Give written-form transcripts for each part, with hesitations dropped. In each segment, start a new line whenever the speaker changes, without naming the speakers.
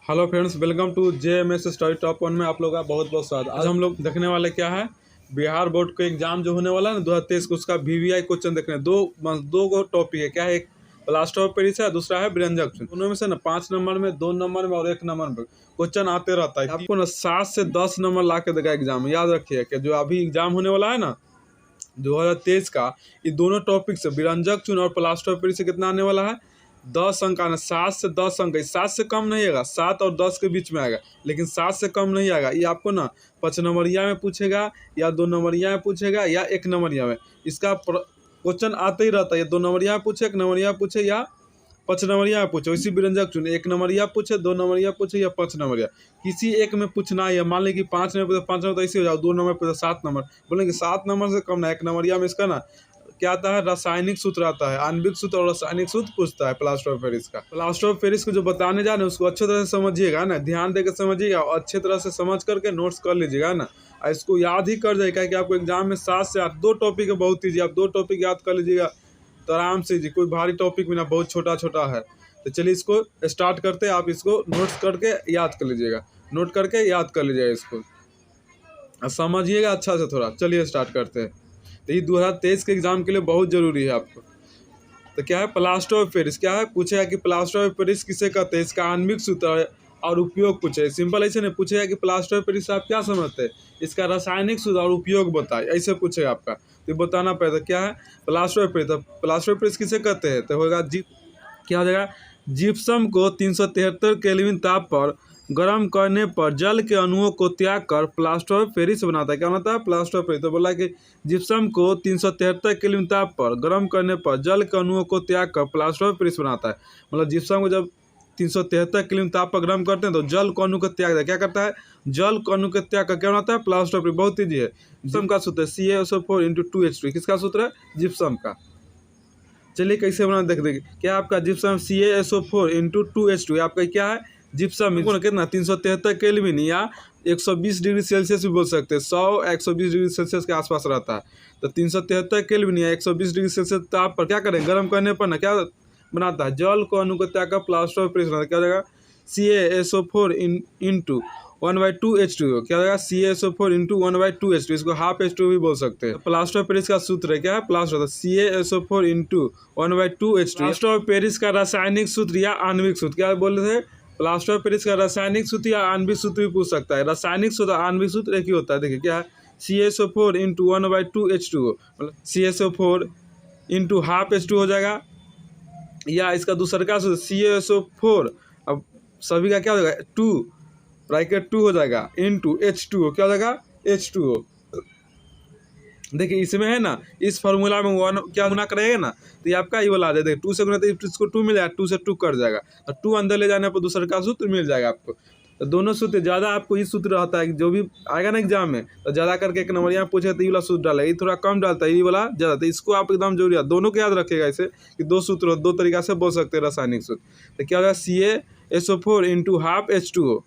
Hello friends, welcome to JMS study top 1 में आप लोगों का बहुत बहुत स्वागत। आज हम लोग देखने वाले क्या है, बिहार बोर्ड का एग्जाम जो होने वाला है ना 2023 को, उसका VVI क्वेश्चन देखने। दो को टॉपिक है, क्या है, एक प्लास्टर ऑफ पेरिस है, दूसरा है व्यंजक चिन्ह। दोनों में से ना 5 नंबर में, 2 नंबर में और 1 नंबर में क्वेश्चन आते रहता है। आपको ना 7 से 10 नंबर ला के देगा एग्जाम। याद रखिए कि जो अभी एग्जाम होने वाला है ना 2023 का, ये दोनों टॉपिक से व्यंजक चिन्ह और प्लास्टर ऑफ पेरिस से कितना आने वाला है, 10 अंक आना। 7 से 10 अंक, 7 से कम नहीं आएगा, 7 और 10 के बीच में आएगा, लेकिन 7 से कम नहीं आएगा। ये आपको ना 5 नंबरिया में पूछेगा, या 2 नंबरिया में पूछेगा, या 1 नंबरिया में। इसका क्वेश्चन आते ही रहता है, या 2 नंबरिया में पूछे, 1 नंबरिया में पूछे, या 5 नंबरिया में पूछे। इसी व्यंजक चुने 1 नंबरिया पूछे, 2 नंबरिया पूछे, या 5 नंबरिया, किसी एक में पूछना है। मान लीजिए कि 5 नंबर पे 5 नंबर तो ऐसे हो जाओ, 2 नंबर पे 7 नंबर, बोलेंगे 7 नंबर से कम ना। 1 नंबरिया में इसका ना क्या आता है, रासायनिक सूत्र आता है, आणविक सूत्र और रासायनिक सूत्र पूछता है प्लास्टर ऑफ पेरिस का। प्लास्टर ऑफ पेरिस को जो बताने जा रहे हैं उसको अच्छे तरह से समझिएगा ना, ध्यान देकर समझिएगा और अच्छे तरह से समझ करके नोट्स कर लीजिएगा ना। और इसको याद ही कर जाएगा कि आपको एग्जाम में 7 से 8 2 टॉपिक है, बहुत ईजी। आप 2 टॉपिक याद कर लीजिएगा तो आराम से जी, कोई भारी टॉपिक भी ना, बहुत छोटा छोटा है। तो चलिए इसको स्टार्ट करते हैं। आप इसको नोट्स करके याद कर लीजिएगा, नोट करके याद कर लीजिएगा, इसको समझिएगा अच्छा से थोड़ा। चलिए स्टार्ट करते हैं। तो ये 2023 के एग्जाम के लिए बहुत जरूरी है आपको। तो क्या है प्लास्टर ऑफ पेरिस, क्या है पूछेगा कि प्लास्टर ऑफ पेरिस किसे कहते हैं, इसका आणविक सूत्र और उपयोग पूछे। सिंपल ऐसे नहीं पूछेगा कि प्लास्टर ऑफ पेरिस आप क्या समझते हैं, इसका रासायनिक सूत्र और उपयोग बताए, ऐसे पूछेगा आपका। तो बताना पड़ेगा क्या है प्लास्टर ऑफ पेरिस। तो प्लास्टर ऑफ पेरिस किसे कहते हैं, तो होगा क्या हो जाएगा, जिप्सम को 373 केल्विन ताप पर गर्म करने पर जल के अणुओं को त्याग कर प्लास्टर ऑफ पेरिस बनाता है। क्या बनाता है, प्लास्टर ऑफ पेरिस। तो बोला कि जिप्सम को 373 केल्विन ताप पर गर्म करने पर जल के अणुओं को त्याग कर प्लास्टर ऑफ पेरिस बनाता है। मतलब जिप्सम को जब 373 केल्विन ताप पर गर्म करते हैं तो जल के अणु को त्याग क्या करता है, जल के अणु को त्याग कर क्या बनाता है, प्लास्टर ऑफ पेरिस। बहुत ईजी है। जिप्सम का सूत्र है CaSO4 × 2H2। किसका सूत्र है, जिप्सम का। चलिए कैसे बना देख देखिए, क्या आपका जिप्सम CaSO4 × 2H2 आपका क्या है, जिप्सम कितना 373 केल्विन या 120 डिग्री सेल्सियस भी बोल सकते हैं, 100-120 डिग्री सेल्सियस के आसपास रहता है। तो 373 केल्विन या 120 डिग्री सेल्सियस ताप पर क्या करें, गर्म करने पर ना क्या बनाता है, जल को अणु को त्याग कर प्लास्टर ऑफ पेरिस बनाता है। क्या हो जाएगा, CaSO4 × 1/2H2O। क्या होगा, CaSO4 × 1/2H2। इसको हाफ H2 भी बोल सकते हैं। प्लास्टर ऑफ पेरिस का सूत्र है, क्या है, plaster CaSO4 × 1/2H2। Plaster of Paris का रासायनिक सूत्र या आणविक सूत्र, क्या बोल रहे थे, प्लास्टर ऑफ पेरिस का रासायनिक सूत्र या आणविक सूत्र भी पूछ सकता है। रासायनिक सूत्र आणविक सूत्र एक ही होता है। देखिए क्या है, CaSO4 × 1/2H2O, मतलब CaSO4 × हाफ H2 हो जाएगा, या इसका दूसरा का सूत्र CaSO4, अब सभी का क्या हो जाएगा 2 ब्रैकेट 2 हो जाएगा इंटू H2O। क्या हो जाएगा, H2O। देखिए इसमें है ना, इस फार्मूला में 1 क्या गुना करेगा ना, तो ये आपका ये वाला आ जाएगा। 2 से गुना तो इसको 2 मिल जाएगा, 2 से 2 कट जाएगा, और 2 अंदर ले जाने पर दूसरे का सूत्र मिल जाएगा आपको। तो दोनों सूत्र ज़्यादा आपको ये सूत्र रहता है, जो भी आएगा ना एग्जाम में तो ज़्यादा करके 1 नंबर यहाँ पूछे तो ये वाला सूत्र डाला, ये थोड़ा कम डालता है, ये वाला ज़्यादा। तो इसको आप एकदम जरूरी है, दोनों को याद रखेगा ऐसे कि 2 सूत्र 2 तरीका से बोल सकते हैं रासायनिक सूत्र। तो क्या होगा, CaSO4 × हाफ H2O।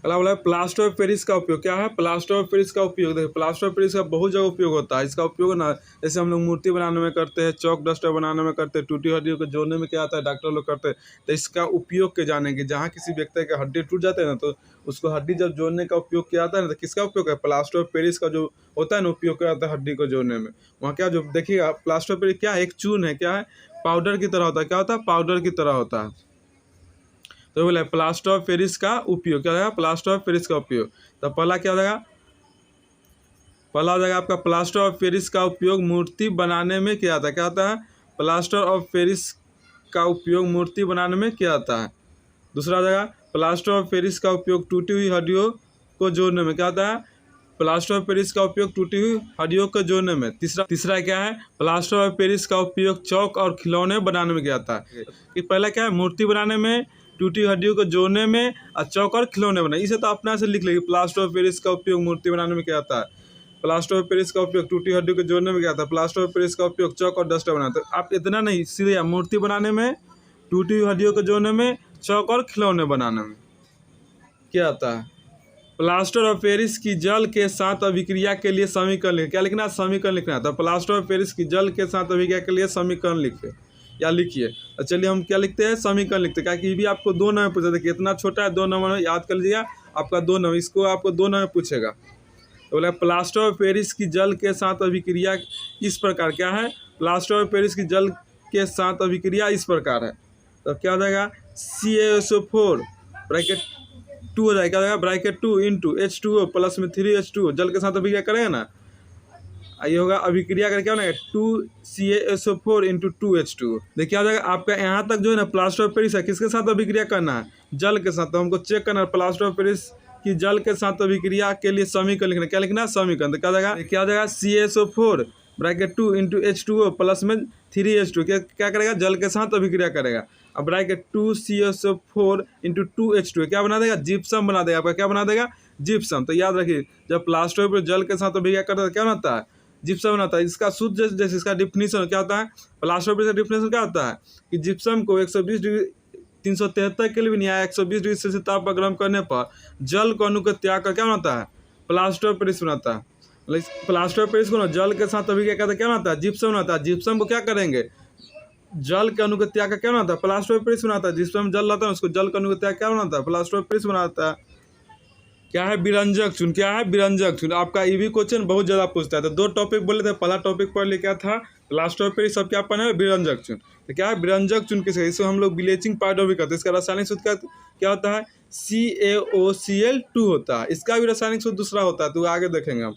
अगला बोला प्लास्टर ऑफ पेरिस का उपयोग। क्या है, प्लास्टर ऑफ पेरिस का उपयोग। देखिए प्लास्टर ऑफ पेरिस का बहुत जगह उपयोग होता है। इसका उपयोग ना जैसे हम लोग मूर्ति बनाने में करते हैं, चौक डस्टर बनाने में करते हैं, टूटी हड्डियों को जोड़ने में क्या आता है, डॉक्टर लोग करते हैं। तो इसका उपयोग के जानेंगे, जहाँ किसी व्यक्ति का हड्डी टूट जाते हैं ना, तो उसको हड्डी जब जोड़ने का उपयोग किया जाता है ना, तो किसका उपयोग है, प्लास्टर ऑफ पेरिस का जो होता है ना उपयोग किया जाता है हड्डी को जोड़ने में। वहाँ क्या जो देखिएगा प्लास्टर ऑफ पेरिस क्या है, एक चून है, क्या है, पाउडर की तरह होता है। क्या होता है, पाउडर की तरह होता है। तो बोला प्लास्टर ऑफ पेरिस का उपयोग। क्या होगा, प्लास्टर ऑफ पेरिस का उपयोग। तो पहला क्या हो जाएगा, पहला हो जाएगा आपका प्लास्टर ऑफ पेरिस का उपयोग मूर्ति बनाने में किया जाता है। क्या होता है, प्लास्टर ऑफ पेरिस का उपयोग मूर्ति बनाने में किया जाता है। दूसरा हो जाएगा प्लास्टर ऑफ पेरिस का उपयोग टूटी हुई हड्डियों को जोड़ने में। क्या होता है, प्लास्टर ऑफ पेरिस का उपयोग टूटी हुई हड्डियों को जोड़ने में। तीसरा क्या है, प्लास्टर ऑफ पेरिस का उपयोग चौक और खिलौने बनाने में किया जाता है। कि पहला क्या है, मूर्ति बनाने में, टूटी हड्डियों को जोड़ने में, और चौक और खिलौने बनाए। इसे तो अपना से लिख लेंगे, प्लास्टर ऑफ पेरिस का उपयोग मूर्ति बनाने में किया जाता है, प्लास्टर ऑफ पेरिस का उपयोग टूटी हड्डियों को जोड़ने में किया जाता है, प्लास्टर ऑफ पेरिस का उपयोग चौक और डस्टर बनाते हैं। आप इतना नहीं, सीधे मूर्ति बनाने में, टूटी हुई हड्डियों को जोड़ने में, चौक और खिलौने बनाने में क्या आता है। प्लास्टर ऑफ पेरिस की जल के साथ अभिक्रिया के लिए समीकरण लिखे। क्या लिखना है, समीकरण लिखना है। तो प्लास्टर ऑफ पेरिस की जल के साथ अभिक्रिया के लिए समीकरण लिखे। या लिखिए। तो चलिए हम क्या लिखते हैं, समीकरण लिखते हैं, क्या कि भी आपको 2 नंबर पूछा। देखिए इतना छोटा है, 2 नंबर में याद कर लीजिएगा आपका 2 नंबर, इसको आपको 2 नंबर पूछेगा। तो बोला प्लास्टर ऑफ पेरिस की जल के साथ अभिक्रिया इस प्रकार, क्या है, प्लास्टर ऑफ पेरिस की जल के साथ अभिक्रिया इस प्रकार है। तो क्या हो जाएगा, CaSO4 ब्रैकेट 2 हो जाएगा, क्या हो जाएगा, ब्रैकेट 2 इंटू H2O प्लस में 3H2O जल के साथ अभिक्रिया करेगा ना, ये होगा अभिक्रिया करके क्या होगा 2CaSO4 इंटू 2H2O। देखिए आ जाएगा आपका यहाँ तक जो है ना प्लास्टर ऑफ पेरिस है, किसके साथ अभिक्रिया करना है, जल के साथ। तो हमको चेक करना है प्लास्टर ऑफ पेरिस की जल के साथ अभिक्रिया के लिए समीकरण लिखना, क्या लिखना है, समीकरण। तो क्या जाएगा, क्या जाएगा, CaSO4 bracket 2 into H2O plus में 3H2 क्या करेगा, जल के साथ अभिक्रिया करेगा। अब ब्रैकेट 2CaSO4 इंटू 2H2 क्या बना देगा, जिप्सम बना देगा आपका, क्या बना देगा, जिप्सम। तो याद रखिए जब प्लास्टर पर जल के साथ अभिक्रिया करता है क्या बनता है, जिप्सम बनाता है। इसका शुद्ध जैसे इसका डिफिनीशन क्या होता है, प्लास्टर ऑफ पेरिस का डिफिनीशन क्या होता है कि जिप्सम को 120 डिग्री 373 केल्विन या 120 डिग्री सेल्सियस ताप पर गर्म करने पर जल को अणु का त्याग कर क्या बनाता है, प्लास्टर ऑफ पेरिस बनाता है। मतलब प्लास्टर ऑफ पेरिस को ना जल के साथ अभी क्या कहता है, क्या बनाता है, जिप्सम बनाता है। जिप्सम को क्या करेंगे, जल के अणु का त्याग का क्या बनाता है, प्लास्टर ऑफ पेरिस बनाता है। जिप्सम जल रहता है उसको जल के अणु का त्याग क्या बनाता है, प्लास्टर ऑफ पेरिस बनाता है। क्या है, विरंजक चून, क्या है, विरंजक चून। आपका ईवी क्वेश्चन बहुत ज़्यादा पूछता है। तो 2 टॉपिक बोले थे, पहला टॉपिक पढ़ लिया क्या था, प्लास्टर ऑफ पेरिस, सब क्या पढ़ना है, विरंजक चून। तो क्या है विरंजक चून किसका, इसको हम लोग ब्लीचिंग पाउडर भी करते हैं। इसका रासायनिक सूत्र क्या होता है, CaOCl2 होता है। इसका भी रासायनिक सूत्र दूसरा होता है, तो आगे देखेंगे हम।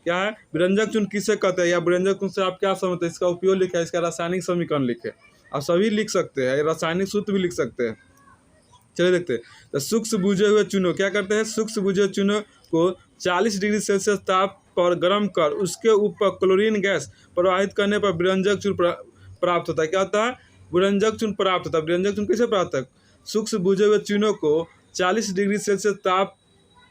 क्या है विरंजक चून किसे कहते हैं, या विरंजक चून से आप क्या समझते हैं, इसका उपयोग लिखा है, इसका रासायनिक समीकरण लिखे। आप सभी लिख सकते हैं, रासायनिक सूत्र भी लिख सकते हैं। चलिए देखते हैं। तो सूक्ष्म बुझे हुए चूनों क्या करते हैं, सूक्ष्म बुझे हुए चूनों को 40 डिग्री सेल्सियस ताप पर गर्म कर उसके ऊपर क्लोरीन गैस प्रवाहित करने पर विरंजक चून प्राप्त होता है। क्या होता है, विरंजक चून प्राप्त होता है। विरंजक चून कैसे प्राप्त है, सूक्ष्म बुझे हुए चूनों को 40 डिग्री सेल्सियस ताप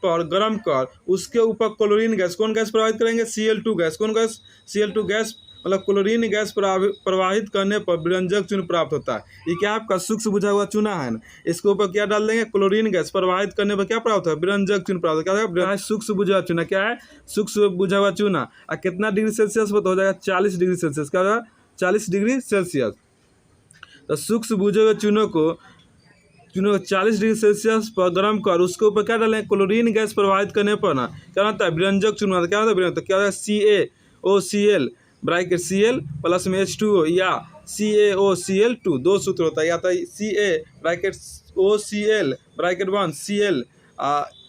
पर गर्म कर उसके ऊपर क्लोरीन गैस, कौन गैस प्रवाहित करेंगे, Cl2 गैस। कौन गैस, Cl2 गैस, मतलब क्लोरीन गैस प्रवाहित करने पर विरंजक चून प्राप्त होता है। ये क्या आपका सूक्ष्म बुझा हुआ चूना है ना, इसके ऊपर क्या डाल देंगे, क्लोरीन गैस प्रवाहित करने पर क्या प्राप्त है, विरंजक चून प्राप्त। क्या है, सूक्ष्म बुझा हुआ चूना, क्या है, सूक्ष्म बुझा हुआ चूना। और कितना डिग्री सेल्सियस पर, तो हो जाएगा 40 डिग्री सेल्सियस। क्या होगा, 40 डिग्री सेल्सियस। तो सूक्ष्म बुझे हुए चूनों को 40 डिग्री सेल्सियस पर गर्म कर उसके ऊपर क्या डालें, क्लोरीन गैस प्रवाहित करने पर ना क्या होता है, विरंजक चूना। क्या होता है विरंजक, तो क्या होता है, CaOCl ब्रैकेट Cl प्लस में H2O या CaOCl2, 2 सूत्र होता है। या तो Ca bracket OCl bracket 1 Cl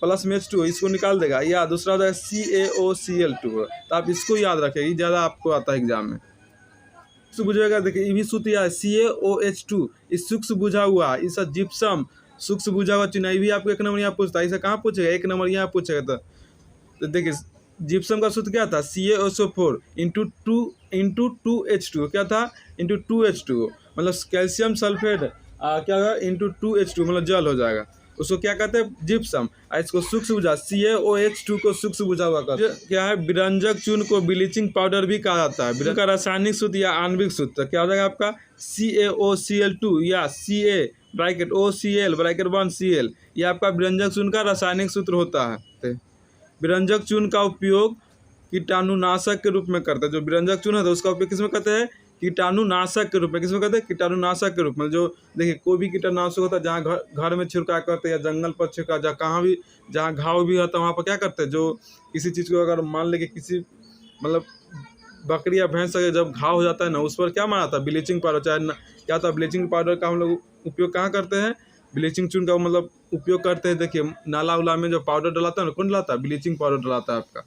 plus में H2O, इसको निकाल देगा, या दूसरा होता है CaOCl2। तो आप इसको याद रखें, ज़्यादा आपको आता है एग्जाम में। सूक्ष्म बुझेगा, देखिए ये भी सूत्र याद है, CaOH2, इस सूक्ष्म बुझा हुआ, इस जिप्सम सूक्ष्म बुझा हुआ चुनाई भी आपको 1 नंबर यहाँ पूछता है। इसे कहाँ पूछेगा, 1 नंबर यहाँ पूछेगा। तो देखिए जिप्सम का सूत्र क्या था, CaSO4 इंटू 2H2O, क्या था, इंटू 2H2O, मतलब कैल्शियम सल्फेट क्या होगा, इंटू 2H2, मतलब जल हो जाएगा। उसको क्या कहते हैं, जिप्सम। इसको सूक्ष्म बुझा, CaOH2 को सूक्ष्म बुझा हुआ कहते हैं। क्या है, विरंजक चून को ब्लीचिंग पाउडर भी कहा जाता है। विरंजक का रासायनिक सूत्र या आणविक सूत्र क्या हो जाएगा आपका, CaOCl2 या Ca bracket OCl bracket 1 Cl, ये आपका विरंजक चून का रासायनिक सूत्र होता है। विरंजक चून का उपयोग कीटाणुनाशक के रूप में करते हैं। जो विरंजक चून है तो उसका उपयोग किसमें करते हैं, कीटाणुनाशक के रूप में। किसमें करते हैं, कीटाणुनाशक के रूप में। जो देखिए कोई भी कीटाणुनाशक होता है, जहाँ घर में छिड़काव करते हैं या जंगल पर छिड़काव, जहाँ कहाँ भी जहाँ घाव भी होता है वहाँ पर क्या करते हैं, जो किसी चीज़ को अगर मान ले कि किसी मतलब बकरी या भैंस का जब घाव हो जाता है ना, उस पर क्या मारा था, ब्लीचिंग पाउडर। चाहे क्या था, ब्लीचिंग पाउडर का हम लोग उपयोग कहाँ करते हैं, ब्लीचिंग चून का मतलब उपयोग करते हैं। देखिए नाला उला में जो पाउडर डलाता है ना, कौन डलाता है, ब्लीचिंग पाउडर डलाता है आपका।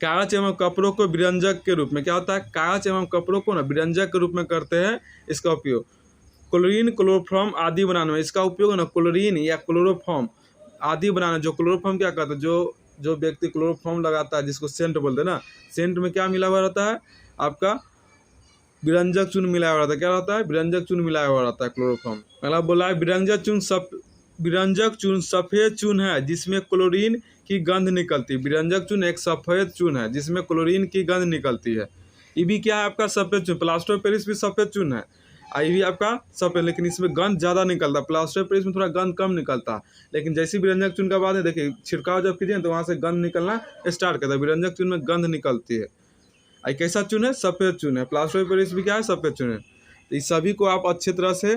कागज एवं कपड़ों को विरंजक के रूप में, क्या होता है, कागज एवं कपड़ों को ना विरंजक के रूप में करते हैं। इसका उपयोग क्लोरीन क्लोरोफॉर्म आदि बनाने में, इसका उपयोग ना क्लोरीन या क्लोरोफॉर्म आदि बनाना। जो क्लोरोफॉर्म क्या करता है, जो व्यक्ति क्लोरोफॉर्म लगाता है, जिसको सेंट बोलते हैं ना, सेंट में क्या मिला हुआ रहता है, आपका विरंजक चून मिलाया हुआ रहता है। क्या रहता है, विरंजक चून मिलाया हुआ रहता है क्लोरोफॉर्म। मतलब बोला है विरंजक चून सफ़ेद चून है जिसमें क्लोरीन की गंध निकलती है। विरंजक चून एक सफ़ेद चून है जिसमें क्लोरीन की गंध निकलती है। ये भी क्या है आपका सफ़ेद चून। प्लास्टर ऑफ पेरिस भी सफ़ेद चून है, ये भी आपका सफ़ेद, लेकिन इसमें गंध ज़्यादा निकलता है। प्लास्टर ऑफ पेरिस में थोड़ा गंध कम निकलता है। लेकिन जैसे विरंजक चून का बात है, देखिए छिड़काव जब कीजिए तो वहाँ से गंध निकलना स्टार्ट करता है। विरंजक चून में गंध निकलती है। कैसा चून है, सफ़ेद चून है। प्लास्टर ऑफ पेरिस भी क्या है, सफ़ेद चून है। तो इस सभी को आप अच्छी तरह से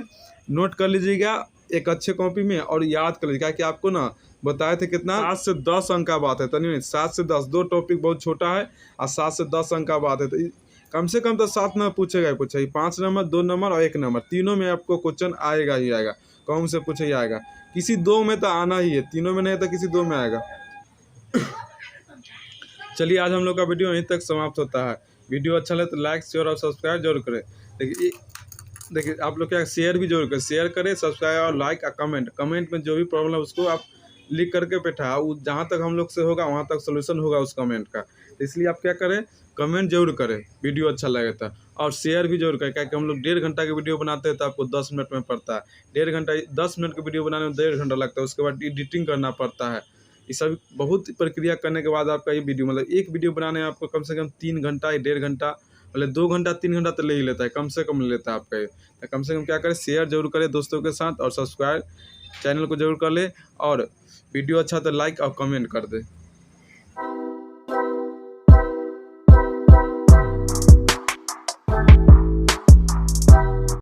नोट कर लीजिएगा एक अच्छे कॉपी में और याद कर लीजिएगा कि आपको ना बताए थे कितना 7 से 10 अंक का बात है, तो नहीं 7 से 10, 2 टॉपिक बहुत छोटा है और 7 से 10 अंक का बात है, तो कम से कम तो 7 नंबर पूछेगा ही पूछेगा, 5 नंबर 2 नंबर और 1 नंबर तीनों में आपको क्वेश्चन आएगा ही आएगा, कौन से पूछे ही आएगा, किसी 2 में तो आना ही है, तीनों में नहीं तो किसी 2 में आएगा। चलिए आज हम लोग का वीडियो यहीं तक समाप्त होता है। वीडियो अच्छा लगे तो लाइक शेयर और सब्सक्राइब जरूर करें। देखिए आप लोग क्या शेयर भी जरूर करें, शेयर करें, सब्सक्राइब और लाइक और कमेंट में जो भी प्रॉब्लम है उसको आप लिख करके बैठा, जहाँ तक हम लोग से होगा वहाँ तक सोल्यूशन होगा उस कमेंट का। तो इसलिए आप क्या करें, कमेंट जरूर करें वीडियो अच्छा लगे तो, और शेयर भी जरूर करें, क्योंकि हम लोग 1.5 घंटा की वीडियो बनाते हैं तो आपको 10 मिनट में पड़ता है, 1.5 घंटा 10 मिनट की वीडियो बनाने में 1.5 घंटा लगता है, उसके बाद एडिटिंग करना पड़ता है। ये सब बहुत प्रक्रिया करने के बाद आपका ये वीडियो मतलब एक वीडियो बनाने में आपको कम से कम 3 घंटा या 1.5 घंटा मतलब 2 घंटा 3 घंटा तो ले ही लेता है, कम से कम ले लेता है आपका ये। तो कम से कम क्या करें, शेयर जरूर करें दोस्तों के साथ और सब्सक्राइब चैनल को जरूर कर ले, और वीडियो अच्छा तो लाइक और कमेंट कर दे।